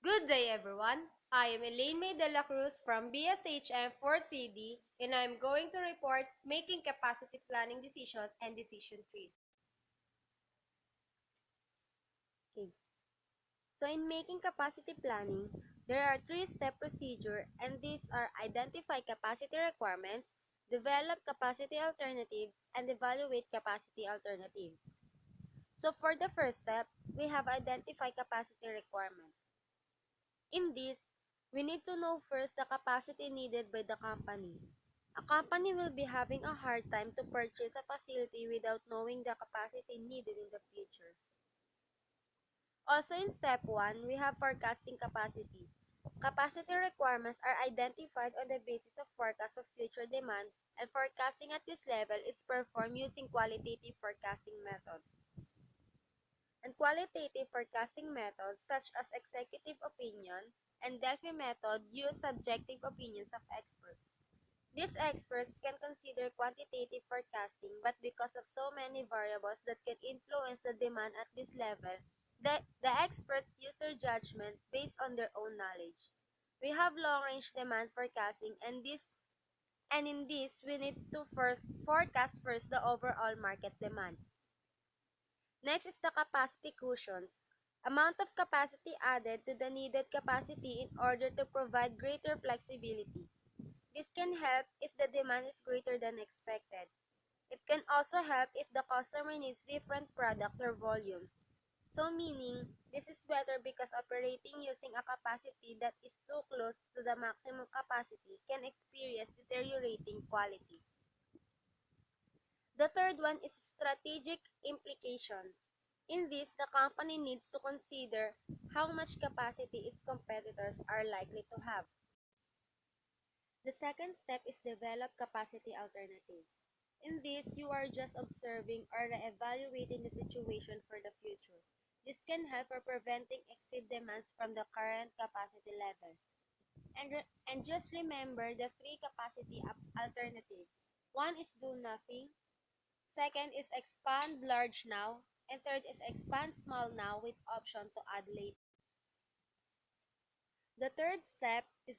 Good day, everyone. I am Elaine Dela Cruz from BSHM 4th PD, and I am going to report making capacity planning decisions and decision trees. Okay. So in making capacity planning, there are three-step procedure, and these are identify capacity requirements, develop capacity alternatives, and evaluate capacity alternatives. So for the first step, we have identify capacity requirements. In this, we need to know first the capacity needed by the company. A company will be having a hard time to purchase a facility without knowing the capacity needed in the future. Also in step 1, we have forecasting capacity. Capacity requirements are identified on the basis of forecast of future demand, and forecasting at this level is performed using qualitative forecasting methods. And qualitative forecasting methods such as executive opinion and Delphi method use subjective opinions of experts. These experts can consider quantitative forecasting, but because of so many variables that can influence the demand at this level, the experts use their judgment based on their own knowledge. We have long-range demand forecasting, and in this we need to first forecast the overall market demand. Next is the capacity cushions. Amount of capacity added to the needed capacity in order to provide greater flexibility. This can help if the demand is greater than expected. It can also help if the customer needs different products or volumes. So meaning, this is better because operating using a capacity that is too close to the maximum capacity can experience deteriorating quality. The third one is strategic implications. In this, the company needs to consider how much capacity its competitors are likely to have. The second step is develop capacity alternatives. In this, you are just observing or evaluating the situation for the future. This can help for preventing exceed demands from the current capacity level. And just remember the three capacity alternatives. One is do nothing, second is expand large now, and third is expand small now with option to add later. The third step is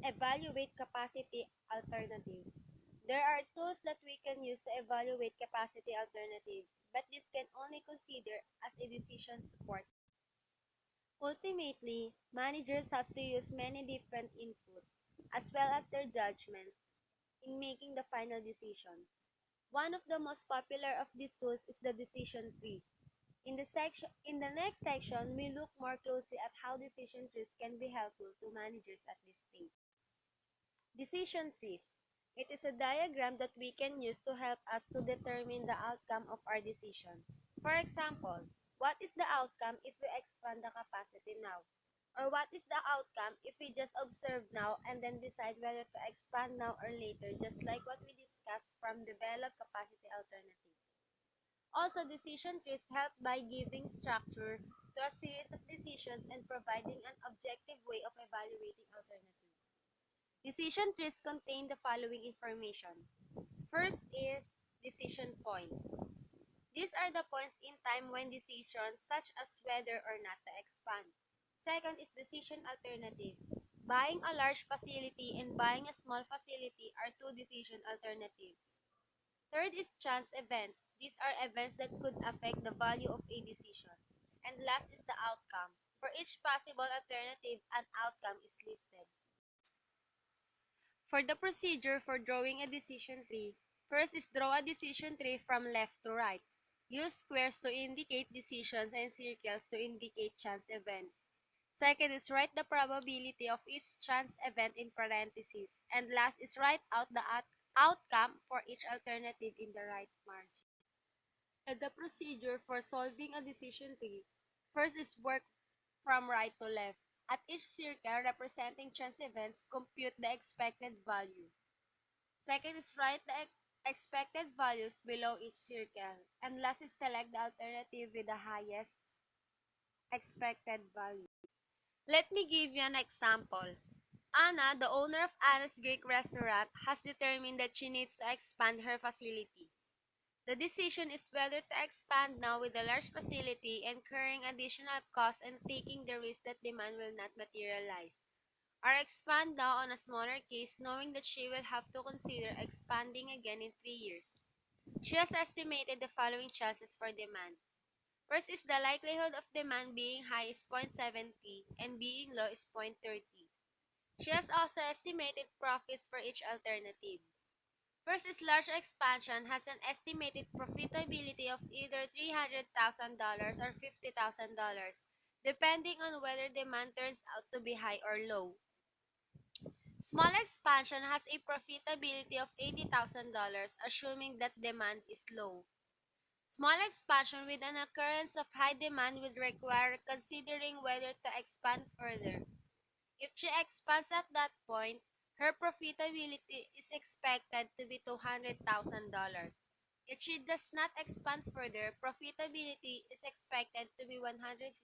evaluate capacity alternatives. There are tools that we can use to evaluate capacity alternatives, but this can only consider as a decision support. Ultimately, managers have to use many different inputs as well as their judgments in making the final decision. One of the most popular of these tools is the decision tree. In the next section, we look more closely at how decision trees can be helpful to managers at this stage. Decision trees. It is a diagram that we can use to help us to determine the outcome of our decision. For example, what is the outcome if we expand the capacity now? Or what is the outcome if we just observe now and then decide whether to expand now or later, just like what we discussed from develop capacity alternatives. Also, decision trees help by giving structure to a series of decisions and providing an objective way of evaluating alternatives. Decision trees contain the following information. First is decision points. These are the points in time when decisions such as whether or not to expand. Second is decision alternatives. Buying a large facility and buying a small facility are two decision alternatives. Third is chance events. These are events that could affect the value of a decision. And last is the outcome. For each possible alternative, an outcome is listed. For the procedure for drawing a decision tree, first is draw a decision tree from left to right. Use squares to indicate decisions and circles to indicate chance events. Second is write the probability of each chance event in parentheses. And last is write out the outcome for each alternative in the right margin. And the procedure for solving a decision tree, first is work from right to left. At each circle representing chance events, compute the expected value. Second is write the expected values below each circle. And last is select the alternative with the highest expected value. Let me give you an example. Anna, the owner of Anna's Greek restaurant, has determined that she needs to expand her facility. The decision is whether to expand now with a large facility, incurring additional costs and taking the risk that demand will not materialize, or expand now on a smaller case, knowing that she will have to consider expanding again in 3 years. She has estimated the following chances for demand. First is the likelihood of demand being high is 0.70 and being low is 0.30. She has also estimated profits for each alternative. First is large expansion has an estimated profitability of either $300,000 or $50,000, depending on whether demand turns out to be high or low. Small expansion has a profitability of $80,000, assuming that demand is low. Small expansion with an occurrence of high demand would require considering whether to expand further. If she expands at that point, her profitability is expected to be $200,000. If she does not expand further, profitability is expected to be $150,000.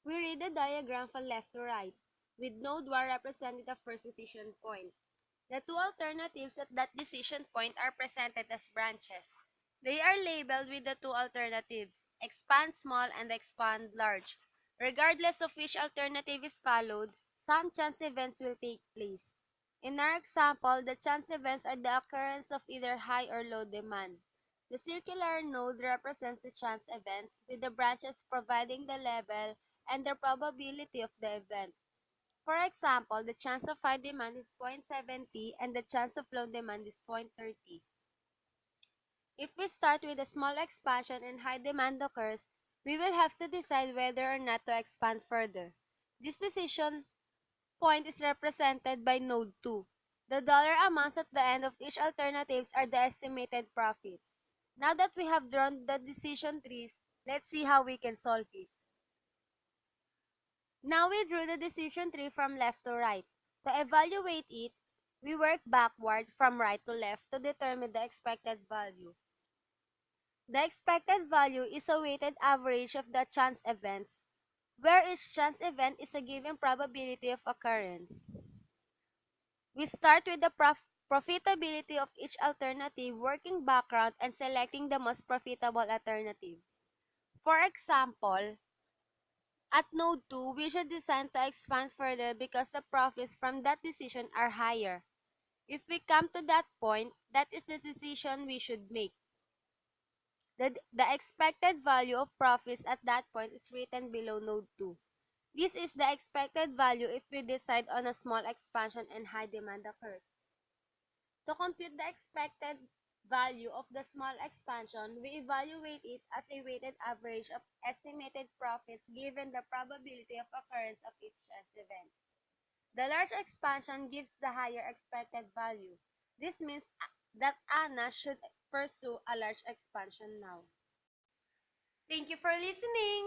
We read the diagram from left to right, with node 1 representing the first decision point. The two alternatives at that decision point are presented as branches. They are labeled with the two alternatives, expand small and expand large. Regardless of which alternative is followed, some chance events will take place. In our example, the chance events are the occurrence of either high or low demand. The circular node represents the chance events, with the branches providing the level and the probability of the event. For example, the chance of high demand is 0.70 and the chance of low demand is 0.30. If we start with a small expansion and high demand occurs, we will have to decide whether or not to expand further. This decision point is represented by node 2. The dollar amounts at the end of each alternatives are the estimated profits. Now that we have drawn the decision trees, let's see how we can solve it. Now we drew the decision tree from left to right. To evaluate it, we work backward from right to left to determine the expected value. The expected value is a weighted average of the chance events, where each chance event is a given probability of occurrence. We start with the profitability of each alternative, working background and selecting the most profitable alternative. For example, at node 2, we should decide to expand further because the profits from that decision are higher. If we come to that point, that is the decision we should make. The expected value of profits at that point is written below node 2. This is the expected value if we decide on a small expansion and high demand occurs. To compute the expected value of the small expansion, we evaluate it as a weighted average of estimated profits given the probability of occurrence of each chance event. The large expansion gives the higher expected value. This means that Anna should pursue a large expansion now. Thank you for listening!